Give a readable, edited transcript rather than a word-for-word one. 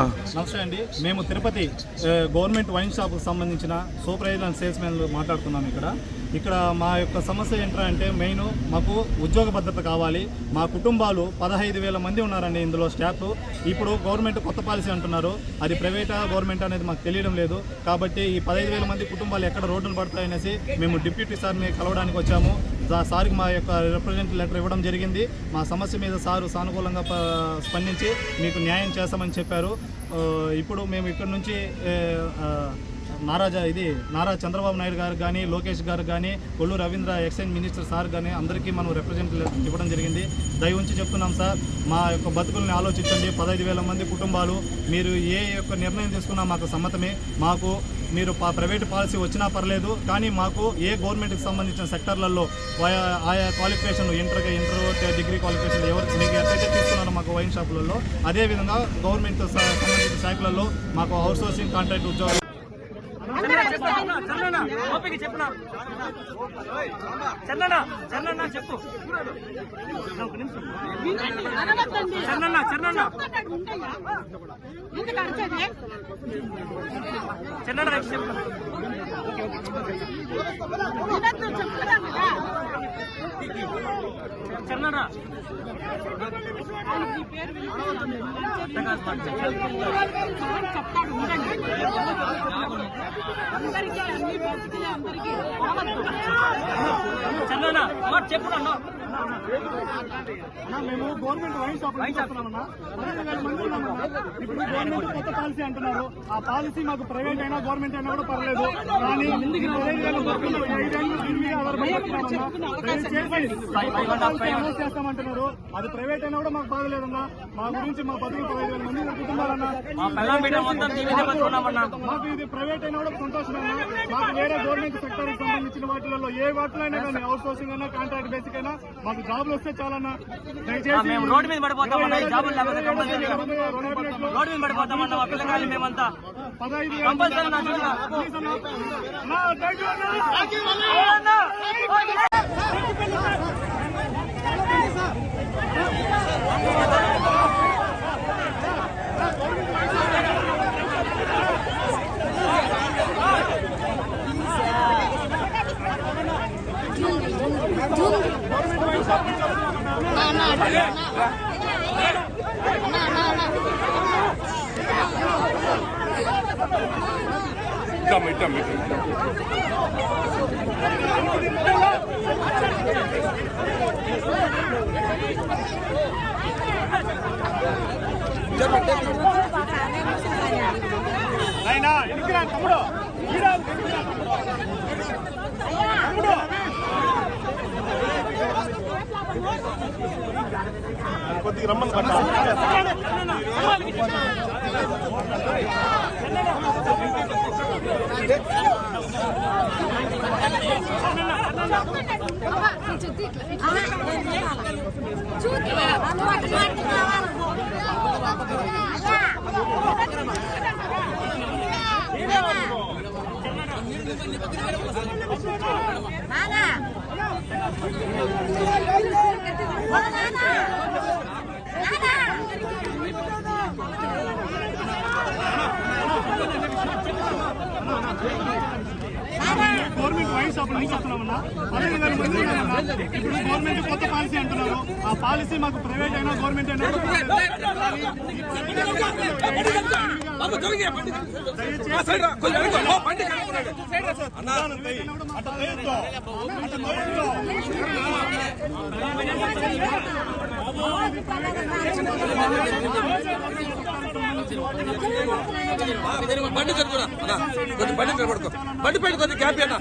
నమస్తే అండి. మేము తిరుపతి గవర్నమెంట్ వైన్ షాప్కు సంబంధించిన సూపర్వైజర్ అండ్ సేల్స్ మెన్లు మాట్లాడుతున్నాం. ఇక్కడ మా యొక్క సమస్య ఏంటంటే మెయిన్ మాకు ఉద్యోగ భద్రత కావాలి. మా కుటుంబాలు 15,000 మంది ఉన్నారండి ఇందులో స్టాఫ్. ఇప్పుడు గవర్నమెంట్ కొత్త పాలసీ అంటున్నారు, అది ప్రైవేటా గవర్నమెంట్ అనేది మాకు తెలియడం లేదు. కాబట్టి ఈ 15,000 మంది కుటుంబాలు ఎక్కడ రోడ్డును పడతాయనేసి మేము డిప్యూటీ సార్ని కలవడానికి వచ్చాము. సార్కి మా యొక్క రిప్రజెంటేటివ్ లెటర్ ఇవ్వడం జరిగింది. మా సమస్య మీద సారు సానుకూలంగా స్పందించి మీకు న్యాయం చేస్తామని చెప్పారు. ఇప్పుడు మేము ఇక్కడ నుంచి నారా చంద్రబాబు నాయుడు గారు కానీ, లోకేష్ గారు కానీ, Kollu Ravindra excise minister sir కానీ అందరికీ మనం రిప్రజెంటేటివ్ ఇవ్వడం జరిగింది. దయ ఉంచి చెప్తున్నాం సార్, మా యొక్క బతుకుల్ని ఆలోచించండి. 15,000 మంది కుటుంబాలు, మీరు ఏ యొక్క నిర్ణయం తీసుకున్నా మాకు సమ్మతమే. మాకు మీరు ప్రైవేట్ పాలసీ వచ్చినా పర్లేదు, కానీ మాకు ఏ గవర్నమెంట్కి సంబంధించిన సెక్టర్లలో ఆయా క్వాలిఫికేషన్లు ఇంటర్ డిగ్రీ క్వాలిఫికేషన్లు ఎవరు మీకు ఎట్లయితే తీసుకున్నారో మాకు వైన్ షాపులలో, అదేవిధంగా గవర్నమెంట్ సంబంధించిన శాఖలలో మాకు అవుట్సోర్సింగ్ కాంట్రాక్ట్ ఉద్యోగాలు చెప్పు. మేము గవర్నమెంట్ వైన్ షాప్ చేస్తున్నామన్నా. 15,000 మంది ఉన్నామన్నా. ఇప్పుడు గవర్నమెంట్ కొత్త పాలసీ అంటున్నారు. ఆ పాలసీ మాకు ప్రైవేట్ అయినా గవర్నమెంట్ అయినా కూడా పర్లేదు, కానీ 5,000 చేస్తామంటున్నారు. అది ప్రైవేట్ అయినా కూడా మాకు బాగలేదన్నా. మా గురించి మా బతుకు 15,000 మంది కుటుంబాలన్నా. మాకు ఇది ప్రైవేట్ అయినా కూడా సంతోషమన్నా. మాకు వేరే గవర్నమెంట్ సెక్టర్ కి సంబంధించిన వాటిలో ఏ వాటిలో అయినా కానీ అవుట్ సోర్సింగ్ అయినా కాంట్రాక్ట్ బేసిక్ అయినా మాకు జాబులు వస్తే చాలన్నా. దయచేసి రోడ్డు మీద పడిపోతామన్నా. జాబులు లేకపోతే రోడ్డు మీద పడిపోతామన్నా. మా పిల్లకాయలు మేమంతా 15,000 తమ్ముడు కొద్దిగా రమ్మని గవర్నమెంట్ వైన్ షాపులు తీసుకొస్తున్నామన్నా. 15,000 మంది ఉన్నామన్నా. ఇప్పుడు గవర్నమెంట్ కొత్త పాలసీ అంటున్నారు. ఆ పాలసీ మాకు ప్రైవేట్ అయినా గవర్నమెంట్ అయినా బండి జరుగుతున్నా బండి పెట్టుకో బండి పెట్టుకొని క్యాప్ అన్నా